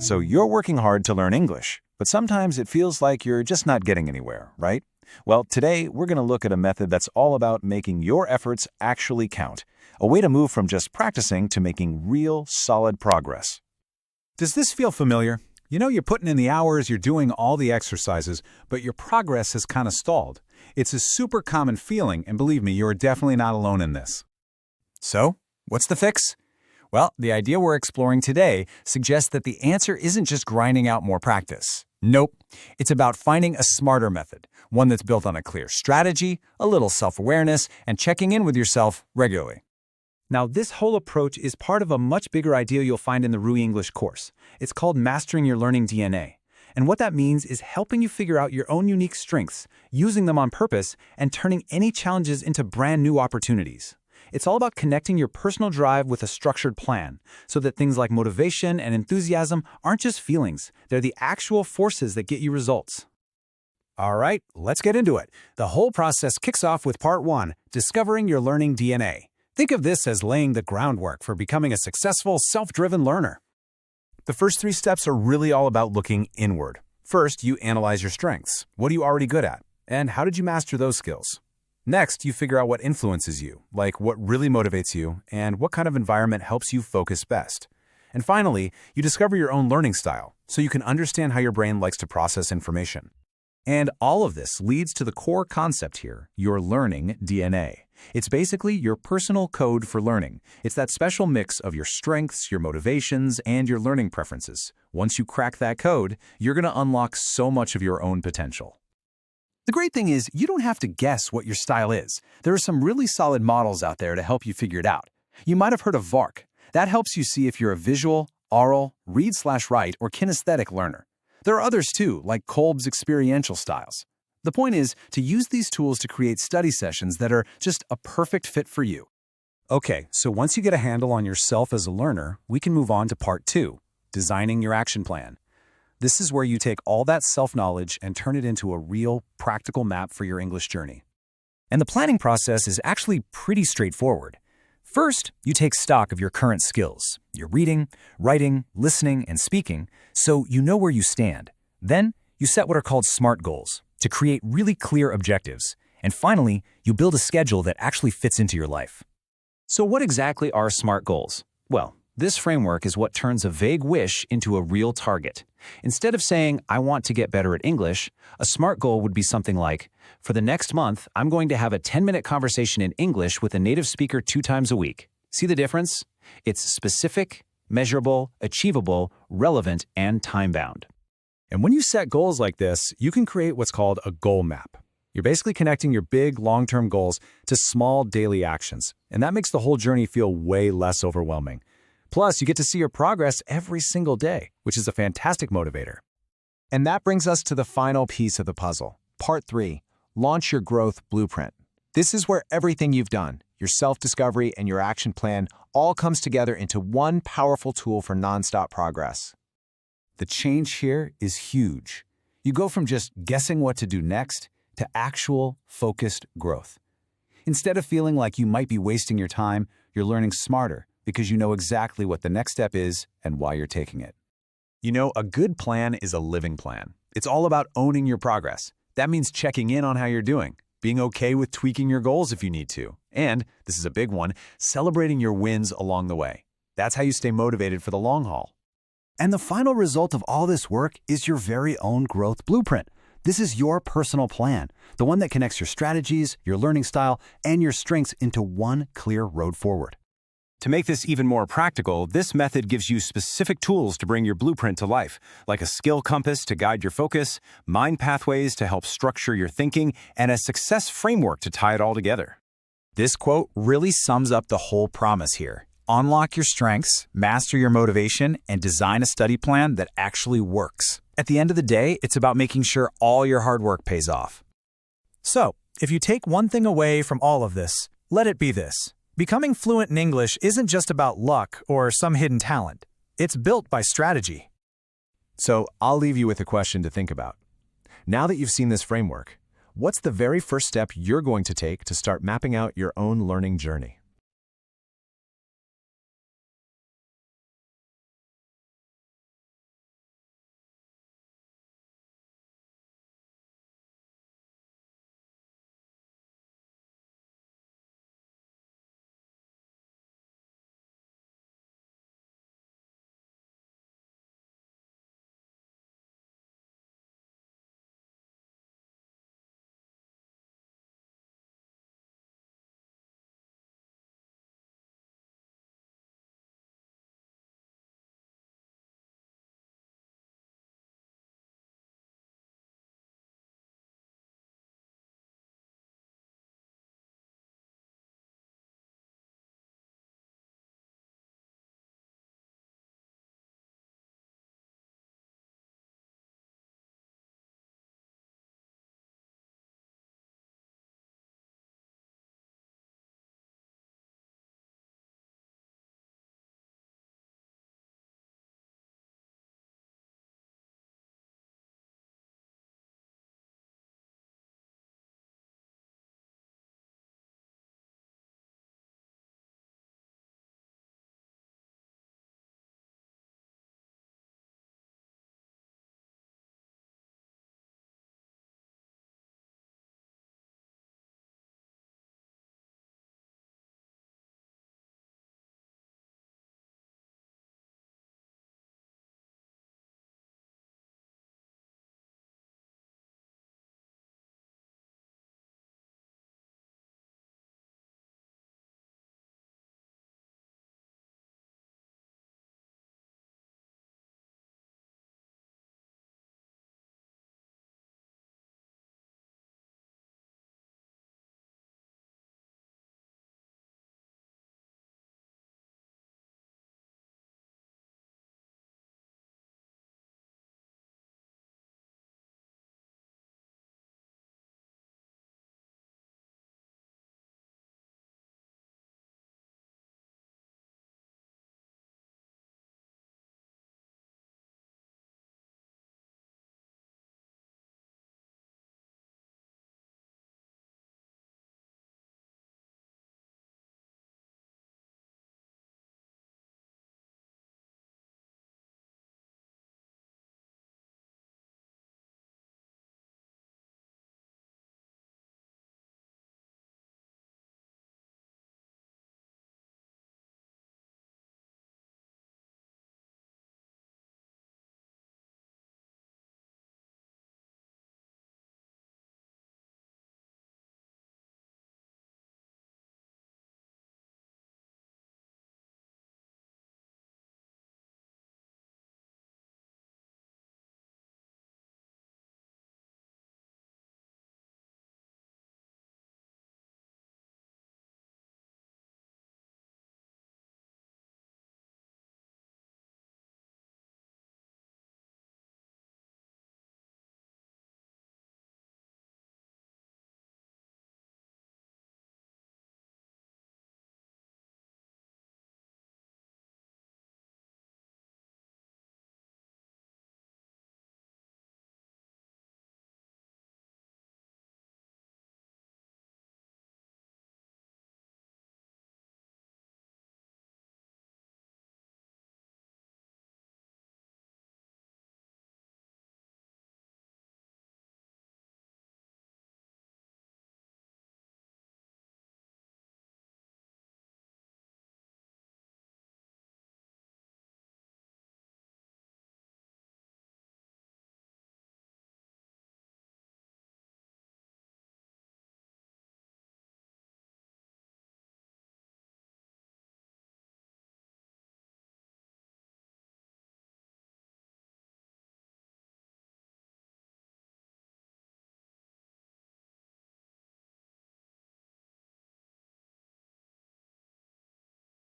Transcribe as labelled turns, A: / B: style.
A: So you're working hard to learn English, but sometimes it feels like you're just not getting anywhere, right? Well, today we're going to look at a method that's all about making your efforts actually count, a way to move from just practicing to making real, solid progress.
B: Does this feel familiar? You know, you're putting in the hours, you're doing all the exercises, but your progress has kind of stalled. It's a super common feeling, and believe me, you're definitely not alone in this. So, what's the fix? Well, the idea we're exploring today suggests that the answer isn't just grinding out more practice. Nope. It's about finding a smarter method, one that's built on a clear strategy, a little self-awareness, and checking in with yourself regularly. Now, this whole approach is part of a much bigger idea you'll find in the RuiEnglish course. It's called Mastering Your Learning DNA. And what that means is helping you figure out your own unique strengths, using them on purpose, and turning any challenges into brand new opportunities. It's all about connecting your personal drive with a structured plan, so that things like motivation and enthusiasm aren't just feelings, they're the actual forces that get you results. All right, let's get into it. The whole process kicks off with Part 1, Discovering Your Learning DNA. Think of this as laying the groundwork for becoming a successful, self-driven learner. The first 3 steps are really all about looking inward. First, you analyze your strengths. What are you already good at? And how did you master those skills? Next, you figure out what influences you, like what really motivates you, and what kind of environment helps you focus best. And finally, you discover your own learning style, so you can understand how your brain likes to process information. And all of this leads to the core concept here, your learning DNA. It's basically your personal code for learning. It's that special mix of your strengths, your motivations, and your learning preferences. Once you crack that code, you're going to unlock so much of your own potential. The great thing is, you don't have to guess what your style is. There are some really solid models out there to help you figure it out. You might have heard of VARK. That helps you see if you're a visual, oral, read/write, or kinesthetic learner. There are others too, like Kolb's experiential styles. The point is to use these tools to create study sessions that are just a perfect fit for you. Okay, so once you get a handle on yourself as a learner, we can move on to Part 2, Designing Your Action Plan. This is where you take all that self-knowledge and turn it into a real, practical map for your English journey. And the planning process is actually pretty straightforward. First, you take stock of your current skills, your reading, writing, listening, and speaking, so you know where you stand. Then, you set what are called SMART goals to create really clear objectives. And finally, you build a schedule that actually fits into your life. So what exactly are SMART goals? Well, this framework is what turns a vague wish into a real target. Instead of saying, I want to get better at English, a SMART goal would be something like, for the next month, I'm going to have a 10-minute conversation in English with a native speaker 2 times a week. See the difference? It's specific, measurable, achievable, relevant, and time-bound. And when you set goals like this, you can create what's called a goal map. You're basically connecting your big, long-term goals to small daily actions, and that makes the whole journey feel way less overwhelming. Plus, you get to see your progress every single day, which is a fantastic motivator. And that brings us to the final piece of the puzzle. Part 3, Launch Your Growth Blueprint. This is where everything you've done, your self-discovery and your action plan, all comes together into one powerful tool for nonstop progress. The change here is huge. You go from just guessing what to do next to actual, focused growth. Instead of feeling like you might be wasting your time, you're learning smarter, because you know exactly what the next step is and why you're taking it. You know, a good plan is a living plan. It's all about owning your progress. That means checking in on how you're doing, being okay with tweaking your goals if you need to, and, this is a big one, celebrating your wins along the way. That's how you stay motivated for the long haul. And the final result of all this work is your very own growth blueprint. This is your personal plan, the one that connects your strategies, your learning style, and your strengths into one clear road forward. To make this even more practical, this method gives you specific tools to bring your blueprint to life, like a skill compass to guide your focus, mind pathways to help structure your thinking, and a success framework to tie it all together. This quote really sums up the whole promise here. Unlock your strengths, master your motivation, and design a study plan that actually works. At the end of the day, it's about making sure all your hard work pays off. So, if you take one thing away from all of this, let it be this. Becoming fluent in English isn't just about luck or some hidden talent. It's built by strategy. So, I'll leave you with a question to think about. Now that you've seen this framework, what's the very first step you're going to take to start mapping out your own learning journey?